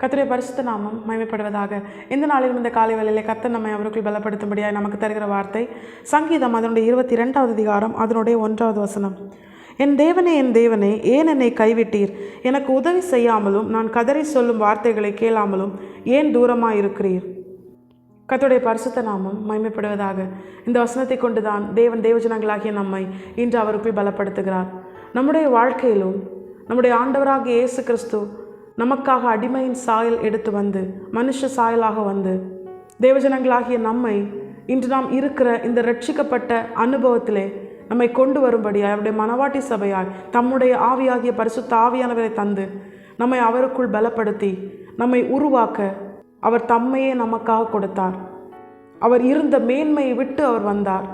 கர்த்தருடைய பரிசுத்த நாமம் மகிமைப்படுவதாக. இந்த நாளிலும் இந்த காலை வேளையிலே கர்த்தர் நம்மை அவருக்குள் பலப்படுத்தும்படியாக நமக்கு தருகிற வார்த்தை சங்கீதம் அதனுடைய 22வது அதிகாரம் அதனுடைய 1வது வசனம். என் தேவனே, ஏன் என்னை கைவிட்டீர்? எனக்கு உதவி செய்யாமலும் நான் கதறி சொல்லும் வார்த்தைகளை கேளாமலும் ஏன் தூரமாக இருக்கிறீர்? கர்த்தருடைய பரிசுத்த நாமம் மகிமைப்படுவதாக. இந்த வசனத்தை கொண்டுதான் தேவன் தேவஜனங்களாகிய நம்மை இன்று அவருக்குள் பலப்படுத்துகிறார். நம்முடைய வாழ்க்கையிலும் நம்முடைய ஆண்டவராகிய இயேசு கிறிஸ்து நமக்காக அடிமையின் சாயல் எடுத்து வந்து மனுஷ சாயலாக வந்து தேவஜனங்களாகிய நம்மை இன்று நாம் இருக்கிற இந்த ரட்சிக்கப்பட்ட அனுபவத்திலே நம்மை கொண்டு வரும்படியாய் அவருடைய மனவாட்டி சபையாய் தம்முடைய ஆவியாகிய பரிசுத்த ஆவியானவரை தந்து நம்மை அவருக்குள் பலப்படுத்தி நம்மை உருவாக்க அவர் தம்மையே நமக்காக கொடுத்தார். அவர் இருந்த மேன்மையை விட்டு அவர் வந்தார்.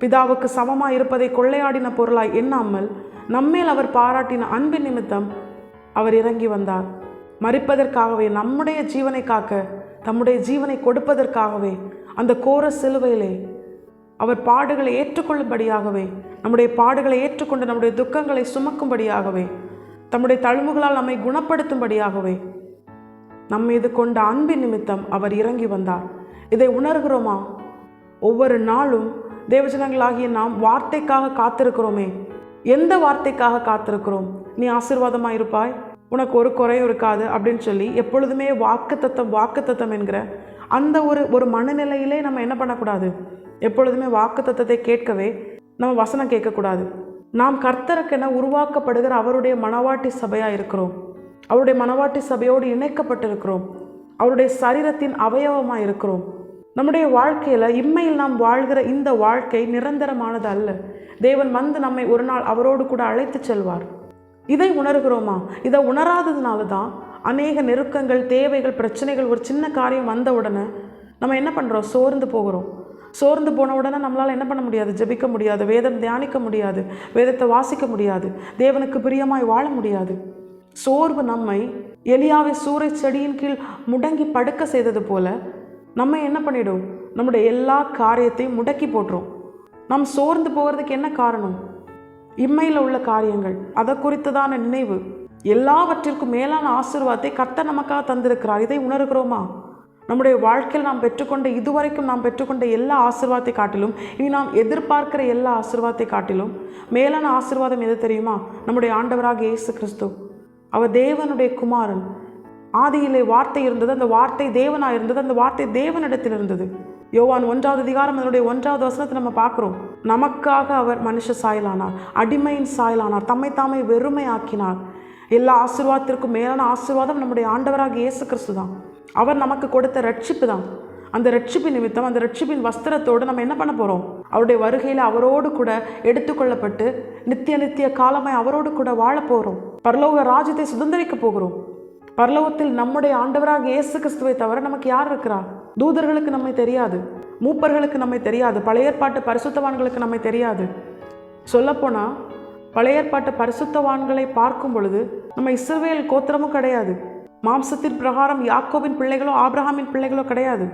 பிதாவுக்கு சமமாய் இருப்பதை கொள்ளையாடின பொருளாய் எண்ணாமல் நம்மேல் அவர் பாராட்டின அன்பின் நிமித்தம் அவர் இறங்கி வந்தார். மரிப்பதற்காகவே, நம்முடைய ஜீவனை காக்க தம்முடைய ஜீவனை கொடுப்பதற்காகவே அந்த கோர சிலுவையிலே அவர் பாடுகளை ஏற்றுக்கொள்ளும்படியாகவே, நம்முடைய பாடுகளை ஏற்றுக்கொண்டு நம்முடைய துக்கங்களை சுமக்கும்படியாகவே, தம்முடைய தழும்புகளால் நம்மை குணப்படுத்தும்படியாகவே நம் மீது கொண்ட அன்பின் நிமித்தம் அவர் இறங்கி வந்தார். இதை உணர்கிறோமா? ஒவ்வொரு நாளும் தேவஜனங்களாகிய நாம் வார்த்தைக்காக காத்திருக்கிறோமே. எந்த வார்த்தைக்காக காத்திருக்கிறோம்? நீ ஆசீர்வாதமாக இருப்பாய், உனக்கு ஒரு குறையும் இருக்காது அப்படின்னு சொல்லி எப்பொழுதுமே வாக்குத்தத்தம் என்கிற அந்த ஒரு மனநிலையிலே நம்ம என்ன பண்ணக்கூடாது? எப்பொழுதுமே வாக்குத்தத்தத்தை கேட்கவே நம்ம வசனம் கேட்கக்கூடாது. நாம் கர்த்தருக்கென உருவாக்கப்படுகிற அவருடைய மனவாட்டி சபையாக இருக்கிறோம். அவருடைய மனவாட்டி சபையோடு இணைக்கப்பட்டிருக்கிறோம். அவருடைய சரீரத்தின் அவயவமாக இருக்கிறோம். நம்முடைய வாழ்க்கையில் இம்மையில் நாம் வாழ்கிற இந்த வாழ்க்கை நிரந்தரமானது அல்ல. தேவன் வந்து நம்மை ஒரு நாள் அவரோடு கூட அழைத்து செல்வார். இதை உணர்கிறோமா? இதை உணராததுனால தான் அநேக நெருக்கங்கள், தேவைகள், பிரச்சனைகள், ஒரு சின்ன காரியம் வந்த உடனே நம்ம என்ன பண்ணுறோம்? சோர்ந்து போகிறோம். சோர்ந்து போன உடனே நம்மளால் என்ன பண்ண முடியாது? ஜெபிக்க முடியாது, வேதம் தியானிக்க முடியாது, வேதத்தை வாசிக்க முடியாது, தேவனுக்கு பிரியமாய் வாழ முடியாது. சோர்வு நம்மை எலியாவை சூறை செடியின் கீழ் முடங்கி படுக்க செய்தது போல நம்ம என்ன பண்ணிடும்? நம்முடைய எல்லா காரியத்தையும் முடக்கி போட்டுரும். நாம் சோர்ந்து போகிறதுக்கு என்ன காரணம்? இம்மையில் உள்ள காரியங்கள், அதை குறித்ததான நினைவு, எல்லாவற்றிற்கும் மேலான ஆசீர்வாதத்தை கர்த்தர் நமக்காக தந்திருக்கிறார். இதை உணர்கிறோமா? நம்முடைய வாழ்க்கையில் நாம் பெற்றுக்கொண்ட, இதுவரைக்கும் நாம் பெற்றுக்கொண்ட எல்லா ஆசீர்வாதத்தை காட்டிலும், இனி நாம் எதிர்பார்க்கிற எல்லா ஆசீர்வாதத்தை காட்டிலும் மேலான ஆசீர்வாதம் எது தெரியுமா? நம்முடைய ஆண்டவராக இயேசு கிறிஸ்து. அவர் தேவனுடைய குமாரன். ஆதியிலே வார்த்தை இருந்தது, அந்த வார்த்தை தேவனாக இருந்தது, அந்த வார்த்தை தேவனிடத்தில் இருந்தது. யோவான் 1வது அதிகாரம் அதனுடைய 1வது வசனத்தை நம்ம பார்க்குறோம். நமக்காக அவர் மனுஷ சாயலானார், அடிமையின் சாயலானார், தம்மை வெறுமை ஆக்கினார். எல்லா ஆசீர்வாதத்திற்கும் மேலான ஆசீர்வாதம் நம்முடைய ஆண்டவராக இயேசு கிறிஸ்து தான். அவர் நமக்கு கொடுத்த ரட்சிப்பு தான். அந்த ரட்சிப்பின் நிமித்தம், அந்த ரட்சிப்பின் வஸ்திரத்தோடு நம்ம என்ன பண்ண போகிறோம்? அவருடைய வருகையில் அவரோடு கூட எடுத்துக்கொள்ளப்பட்டு நித்திய காலமாய் அவரோடு கூட வாழ போகிறோம். பரலோக ராஜ்யத்தை சுதந்திரிக்க போகிறோம். பரலோகத்தில் நம்முடைய ஆண்டவராக இயேசு கிறிஸ்துவை தவிர நமக்கு யார் இருக்கிறா? தூதர்களுக்கு நம்மை தெரியாது, மூப்பர்களுக்கு நம்மை தெரியாது, பழைய ஏற்பாட்டு பரிசுத்தவான்களுக்கு நம்மை தெரியாது. சொல்லப்போனால் பழைய ஏற்பாட்டு பரிசுத்தவான்களை பார்க்கும் பொழுது நம்ம இஸ்ரவேல் கோத்திரமும் கிடையாது, மாம்சத்தின் பிரகாரம் யாக்கோபின் பிள்ளைகளோ ஆபிரகாமின் பிள்ளைகளோ கிடையாது.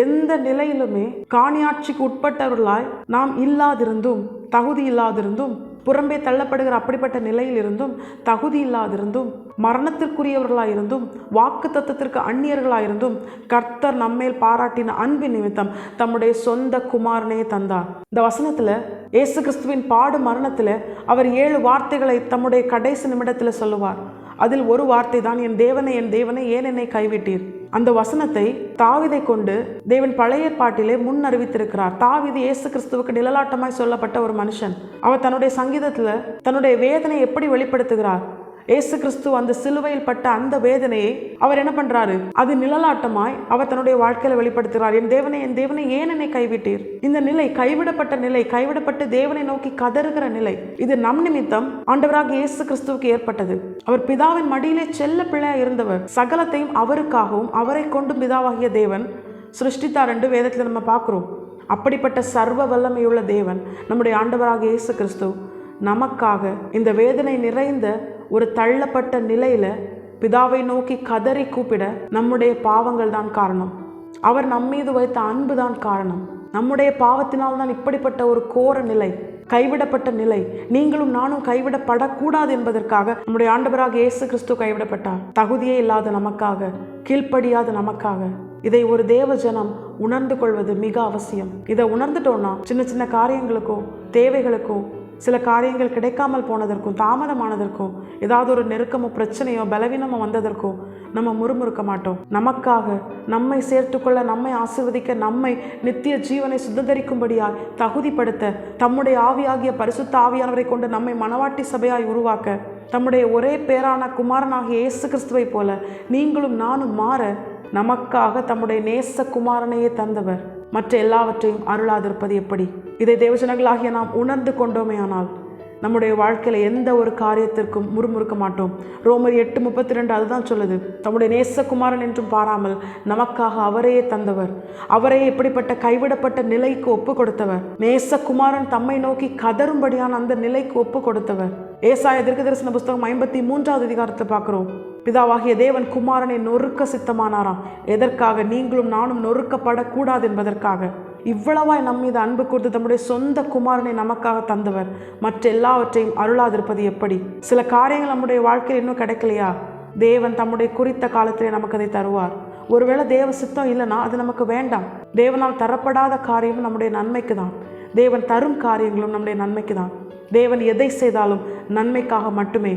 எந்த நிலையிலுமே காணியாட்சிக்கு உட்பட்டவர்களாய் நாம் இல்லாதிருந்தும், தகுதி இல்லாதிருந்தும், புறம்பே தள்ளப்படுகிற அப்படிப்பட்ட நிலையிலிருந்தும், தகுதி இல்லாதிருந்தும், மரணத்திற்குரியவர்களாயிருந்தும், வாக்கு தத்தத்திற்கு அந்நியர்களாயிருந்தும் கர்த்தர் நம்மேல் பாராட்டின அன்பின் நிமித்தம் தம்முடைய சொந்த குமாரனே தந்தார். இந்த வசனத்தில் இயேசு கிறிஸ்துவின் பாடு மரணத்தில் அவர் 7 வார்த்தைகளை தம்முடைய கடைசி நிமிடத்தில் சொல்லுவார். அதில் ஒரு வார்த்தை தான், என் தேவனே ஏன் என்னை கைவிட்டீர்? அந்த வசனத்தை தாவீதை கொண்டு தேவன் பழைய பாட்டிலே முன் அறிவித்திருக்கிறார். தாவீது இயேசு கிறிஸ்துவுக்கு நிழலாட்டமாய் சொல்லப்பட்ட ஒரு மனுஷன். அவர் தன்னுடைய சங்கீதத்தில் தன்னுடைய வேதனை எப்படி வெளிப்படுத்துகிறார்? இயேசு கிறிஸ்து அந்த சிலுவையில் பட்ட அந்த வேதனையை அவர் என்ன பண்றாரு? அது நிழலாட்டமாய் அவர் தன்னுடைய வாழ்க்கையில வெளிப்படுத்துகிறார். என் தேவனே ஏன் என்னை கைவிட்டீர்? இந்த நிலை, கைவிடப்பட்ட நிலை, கைவிடப்பட்டு தேவனை நோக்கி கதறுகிற நிலை, இது நம் நிமித்தம் ஆண்டவராக இயேசு கிறிஸ்துவுக்கு ஏற்பட்டது. அவர் பிதாவின் மடியிலே செல்ல பிள்ளையா இருந்தவர். சகலத்தையும் அவருக்காகவும் அவரை கொண்டும் பிதாவாகிய தேவன் சிருஷ்டித்தார் என்று வேதத்தில் நம்ம பார்க்கிறோம். அப்படிப்பட்ட சர்வ வல்லமையுள்ள தேவன் நம்முடைய ஆண்டவராக இயேசு கிறிஸ்து நமக்காக இந்த வேதனை நிறைந்த ஒரு தள்ளப்பட்ட நிலையில பிதாவை நோக்கி கதறி கூப்பிட நம்முடைய பாவங்கள் தான் காரணம். அவர் நம்மீது வைத்த அன்பு தான் காரணம். நம்முடைய பாவத்தினால் தான் இப்படிப்பட்ட ஒரு கோர நிலை, கைவிடப்பட்ட நிலை. நீங்களும் நானும் கைவிடப்படக்கூடாது என்பதற்காக நம்முடைய ஆண்டவராக இயேசு கிறிஸ்து கைவிடப்பட்டார். தகுதியே இல்லாத நமக்காக, கீழ்ப்படியாத நமக்காக. இதை ஒரு தேவ ஜனம் உணர்ந்து கொள்வது மிக அவசியம். இதை உணர்ந்துட்டோம்னா சின்ன சின்ன காரியங்களுக்கோ தேவைகளுக்கோ, சில காரியங்கள் கிடைக்காமல் போனதற்கும் தாமதமானதற்கும், ஏதாவது ஒரு நெருக்கமோ பிரச்சனையோ பலவீனமோ வந்ததற்கோ நம்ம முறுமுறுக்க மாட்டோம். நமக்காக நம்மை சேர்த்துக்கொள்ள, நம்மை ஆசீர்வதிக்க, நம்மை நித்திய ஜீவனை சுதந்திரிக்கும்படியாய் தகுதிப்படுத்த, தம்முடைய ஆவியாகிய பரிசுத்த ஆவியானவரை கொண்டு நம்மை மனவாட்டி சபையாய் உருவாக்க, தம்முடைய ஒரே பேரான குமாரனாகிய இயேசு கிறிஸ்துவை போல நீங்களும் நானும் மாற நமக்காக தம்முடைய நேச குமாரனையே தந்தவர் மற்ற எல்லாவற்றையும் அருளாதிருப்பது எப்படி? இதை தேவஜனங்களாகிய நாம் உணர்ந்து கொண்டோமேயானால் நம்முடைய வாழ்க்கையில் எந்த ஒரு காரியத்திற்கும் முறுமுறுக்க மாட்டோம். ரோமர் 8:32 அதுதான் சொல்லுது. தம்முடைய நேசகுமாரன் என்றும் பாராமல் நமக்காக அவரையே தந்தவர், அவரையே இப்படிப்பட்ட கைவிடப்பட்ட நிலைக்கு ஒப்பு கொடுத்தவர், நேசகுமாரன் தம்மை நோக்கி கதரும்படியான அந்த நிலைக்கு ஒப்பு கொடுத்தவர். ஏசாயா தீர்க்கதரிசன புஸ்தகம் 53வது அதிகாரத்தை பார்க்கிறோம். பிதாவாகிய தேவன் குமாரனை நொறுக்க சித்தமானாராம். எதற்காக? நீங்களும் நானும் நொறுக்கப்படக்கூடாது என்பதற்காக. இவ்வளவாய் நம் மீது அன்பு கூர்ந்து தம்முடைய சொந்த குமாரனை நமக்காக தந்தவர் மற்ற எல்லாவற்றையும் அருளாதிருப்பது எப்படி? சில காரியங்கள் நம்முடைய வாழ்க்கையில் இன்னும் கிடைக்கலையா? தேவன் தம்முடைய குறித்த காலத்திலே நமக்கு அதை தருவார். ஒருவேளை தேவ சித்தம் இல்லைன்னா அது நமக்கு வேண்டாம். தேவனால் தரப்படாத காரியமும் நம்முடைய நன்மைக்கு தான். தேவன் தரும் காரியங்களும் நம்முடைய நன்மைக்கு தான். தேவன் எதை செய்தாலும் நன்மைக்காக மட்டுமே.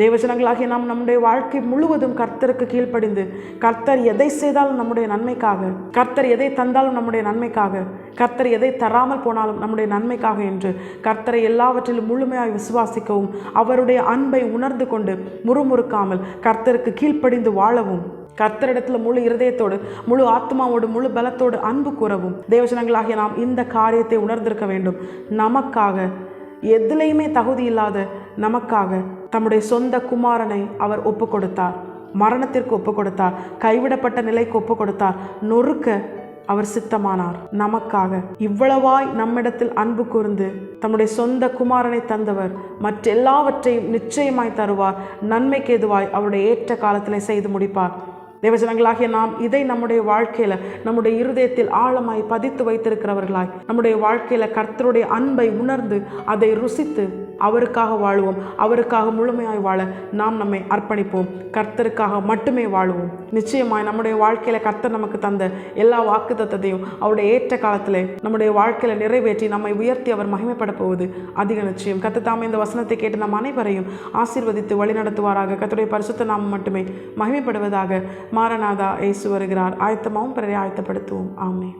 தேவஜனங்களாகிய நாம் நம்முடைய வாழ்க்கை முழுவதும் கர்த்தருக்கு கீழ்ப்படிந்து, கர்த்தர் எதை செய்தாலும் நம்முடைய நன்மைக்காக, கர்த்தர் எதை தந்தாலும் நம்முடைய நன்மைக்காக, கர்த்தர் எதை தராமல் போனாலும் நம்முடைய நன்மைக்காக என்று கர்த்தரை எல்லாவற்றிலும் முழுமையாய் விசுவாசிக்கவும், அவருடைய அன்பை உணர்ந்து கொண்டு முறுமுறுக்காமல் கர்த்தருக்கு கீழ்ப்படிந்து வாழவும், கர்த்தரிடத்தில் முழு இருதயத்தோடு, முழு ஆத்மாவோடு, முழு பலத்தோடு அன்பு கூறவும் தேவஜனங்களாகிய நாம் இந்த காரியத்தை உணர்ந்திருக்க வேண்டும். நமக்காக, எதிலையுமே தகுதி இல்லாத நமக்காக தம்முடைய சொந்த குமாரனை அவர் ஒப்பு கொடுத்தார். மரணத்திற்கு ஒப்பு கொடுத்தார். கைவிடப்பட்ட நிலைக்கு ஒப்பு கொடுத்தார். நொறுக்க அவர் சித்தமானார் நமக்காக. இவ்வளவாய் நம்மிடத்தில் அன்பு கூர்ந்து தம்முடைய சொந்த குமாரனை தந்தவர் மற்ற எல்லாவற்றையும் நிச்சயமாய் தருவார். நன்மைக்கு எதுவாய் அவருடைய ஏற்ற காலத்தில் செய்து முடிப்பார். தேவஜனங்களாகிய நாம் இதை நம்முடைய வாழ்க்கையில, நம்முடைய இருதயத்தில் ஆழமாய் பதித்து வைத்திருக்கிறவர்களாய், நம்முடைய வாழ்க்கையில கர்த்தருடைய அன்பை உணர்ந்து அதை ருசித்து அவருக்காக வாழுவோம். அவருக்காக முழுமையாய் வாழ நாம் நம்மை அர்ப்பணிப்போம். கர்த்தருக்காக மட்டுமே வாழுவோம். நிச்சயமாய் நம்முடைய வாழ்க்கையில கர்த்தர் நமக்கு தந்த எல்லா வாக்குத்தத்தத்தையும் அவருடைய ஏற்ற காலத்திலே நம்முடைய வாழ்க்கையில நிறைவேற்றி நம்மை உயர்த்தி அவர் மகிமைப்பட போவது அதிக நிச்சயம். கர்த்தர் தாமே இந்த வசனத்தை கேட்டு நம் அனைவரையும் ஆசீர்வதித்து வழிநடத்துவாராக. கர்த்தருடைய பரிசுத்த நாமம் மட்டுமே மகிமைப்படுவதாக. மாரநாதா இயேசு வருகிறார். ஆயத்தமாகவும் பிறரை ஆயத்தப்படுத்துவோம். ஆமென்.